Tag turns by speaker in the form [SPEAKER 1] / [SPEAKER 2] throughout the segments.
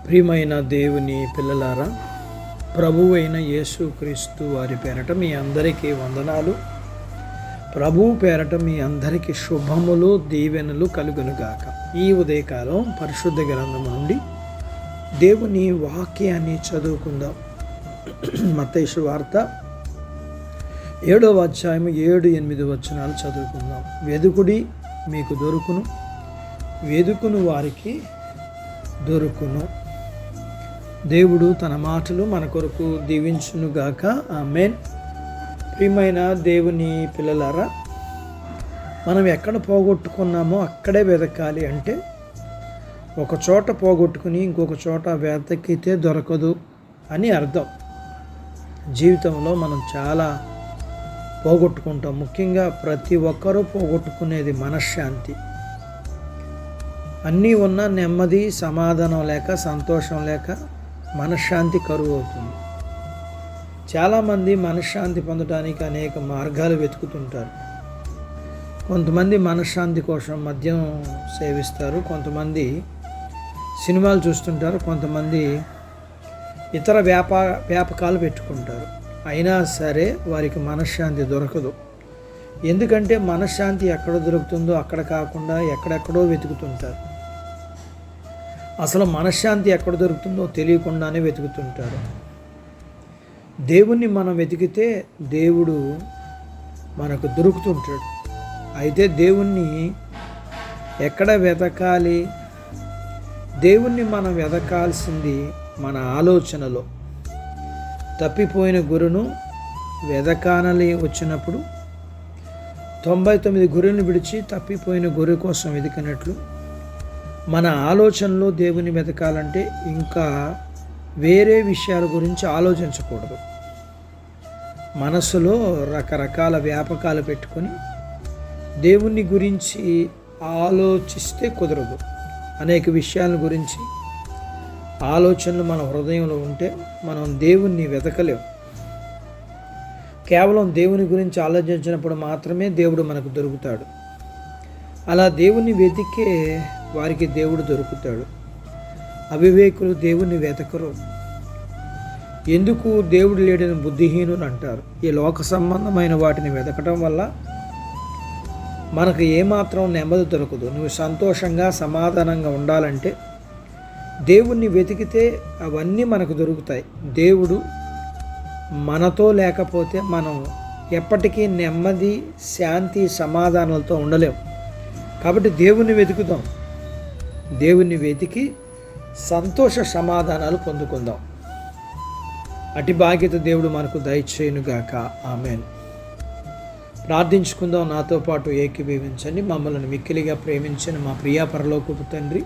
[SPEAKER 1] ప్రియమైన దేవుని పిల్లలారా, ప్రభువు అయిన యేసుక్రీస్తు వారి పేరట మీ అందరికీ వందనాలు. ప్రభువు పేరట మీ అందరికీ శుభములు, దీవెనలు కలుగునుగాక. ఈ ఉదయకాలం పరిశుద్ధ గ్రంథం నుండి దేవుని వాక్యాన్ని చదువుకుందాం. మత్తయి సువార్త 7వ అధ్యాయం 7-8 వచనాలు చదువుకుందాం. వెదుకుడి మీకు దొరుకును, వెదుకును వారికి దొరుకును. దేవుడు తన మాటలు మన కొరకు దీవించునుగాక. ఆమేన్. ప్రియమైన దేవుని పిల్లలారా, మనం ఎక్కడ పోగొట్టుకున్నామో అక్కడే వెతకాలి. అంటే ఒక చోట పోగొట్టుకుని ఇంకొక చోట వెతకితే దొరకదు అని అర్థం. జీవితంలో మనం చాలా పోగొట్టుకుంటాం. ముఖ్యంగా ప్రతి ఒక్కరూ పోగొట్టుకునేది మనశ్శాంతి. అన్నీ ఉన్న నెమ్మది, సమాధానం లేక, సంతోషం లేక మనశ్శాంతి కరువు అవుతుంది. చాలామంది మనశ్శాంతి పొందడానికి అనేక మార్గాలు వెతుకుతుంటారు. కొంతమంది మనశ్శాంతి కోసం మద్యం సేవిస్తారు, కొంతమంది సినిమాలు చూస్తుంటారు, కొంతమంది ఇతర వ్యాపకాలు పెట్టుకుంటారు. అయినా సరే వారికి మనశ్శాంతి దొరకదు. ఎందుకంటే మనశ్శాంతి ఎక్కడ దొరుకుతుందో అక్కడ కాకుండా ఎక్కడెక్కడో వెతుకుతుంటారు. అసలు మనశ్శాంతి ఎక్కడ దొరుకుతుందో తెలియకుండానే వెతుకుతుంటారు. దేవుణ్ణి మనం వెతికితే దేవుడు మనకు దొరుకుతుంటాడు. అయితే దేవుణ్ణి ఎక్కడ వెతకాలి? దేవుణ్ణి మనం వెతకాల్సింది మన ఆలోచనలో. తప్పిపోయిన గొర్రెను వెతకానలి వచ్చినప్పుడు 99 గొర్రెలను విడిచి తప్పిపోయిన గొర్రె కోసం వెతికినట్లు మన ఆలోచనలో దేవుని వెతకాలంటే ఇంకా వేరే విషయాల గురించి ఆలోచించకూడదు. మనసులో రకరకాల వ్యాపకాలు పెట్టుకొని దేవుని గురించి ఆలోచిస్తే కుదరదు. అనేక విషయాల గురించి ఆలోచనలు మన హృదయంలో ఉంటే మనం దేవుణ్ణి వెతకలేం. కేవలం దేవుని గురించి ఆలోచించినప్పుడు మాత్రమే దేవుడు మనకు దొరుకుతాడు. అలా దేవుని వెతికే వారికి దేవుడు దొరుకుతాడు. అవివేకులు దేవుణ్ణి వెతకరు. ఎందుకు దేవుడు లేడని బుద్ధిహీనులు అంటారు. ఈ లోక సంబంధమైన వాటిని వెతకటం వల్ల మనకు ఏమాత్రం నెమ్మది దొరకదు. నువ్వు సంతోషంగా సమాధానంగా ఉండాలంటే దేవుణ్ణి వెతికితే అవన్నీ మనకు దొరుకుతాయి. దేవుడు మనతో లేకపోతే మనం ఎప్పటికీ నెమ్మది, శాంతి, సమాధానాలతో ఉండలేం. కాబట్టి దేవుణ్ణి వెతుకుదాం. దేవుణ్ణి వెతికి సంతోష సమాధానాలు పొందుకుందాం. అటు బాధ్యత దేవుడు మనకు దయచేయునుగాక. ఆమేన్. ప్రార్థించుకుందాం. నాతో పాటు ఏకీభవించండి. మమ్మల్ని మిక్కిలిగా ప్రేమించిన మా ప్రియా పరలోకపు తండ్రి,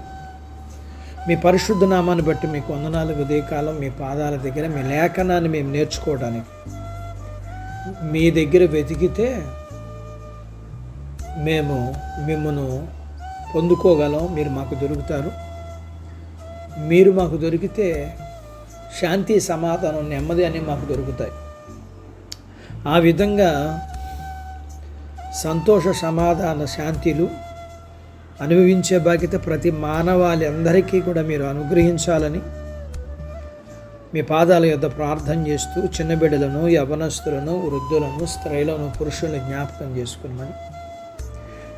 [SPEAKER 1] మీ పరిశుద్ధ నామాన్ని బట్టి మీకు వందనాలు. ఉదయకాలం మీ పాదాల దగ్గర మీ లేఖనాన్ని మేము నేర్చుకోవడానికి మీ దగ్గర వెతికితే మేము మిమ్మను పొందుకోగలం. మీరు మాకు దొరుకుతారు. మీరు మాకు దొరికితే శాంతి, సమాధానం, నెమ్మది అని మాకు దొరుకుతాయి. ఆ విధంగా సంతోష, సమాధాన, శాంతిలు అనుభవించే బాధ్యత ప్రతి మానవాళి అందరికీ కూడా మీరు అనుగ్రహించాలని మీ పాదాల యొద్ద ప్రార్థన చేస్తూ చిన్న బిడ్డలను, యవనస్తులను, వృద్ధులను, స్త్రీలను, పురుషులను జ్ఞాపకం చేసుకున్నామని,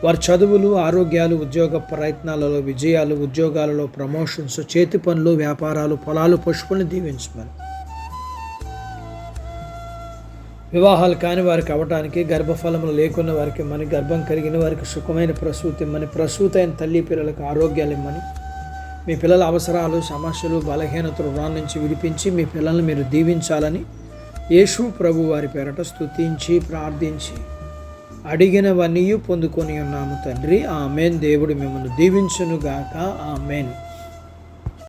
[SPEAKER 1] వారి చదువులు, ఆరోగ్యాలు, ఉద్యోగ ప్రయత్నాలలో విజయాలు, ఉద్యోగాలలో ప్రమోషన్స్, చేతి పనులు, వ్యాపారాలు, పొలాలు, పశువులను దీవించమని, వివాహాలు కాని వారికి అవ్వటానికి, గర్భఫలములు లేకున్న వారికి ఇమ్మని, గర్భం కలిగిన వారికి సుఖమైన ప్రసూతి ఇమ్మని, ప్రసూతి అయిన తల్లి పిల్లలకు ఆరోగ్యాలు ఇమ్మని, మీ పిల్లల అవసరాలు, సమస్యలు, బలహీనతలు నుంచి విడిపించి మీ పిల్లల్ని మీరు దీవించాలని యేసు ప్రభు వారి పేరట స్తుతించి ప్రార్థించి అడిగినవన్నీ పొందుకొని ఉన్నాము తండ్రి. ఆమేన్. దేవుడు మిమ్మల్ని దీవించునుగాక. ఆమేన్.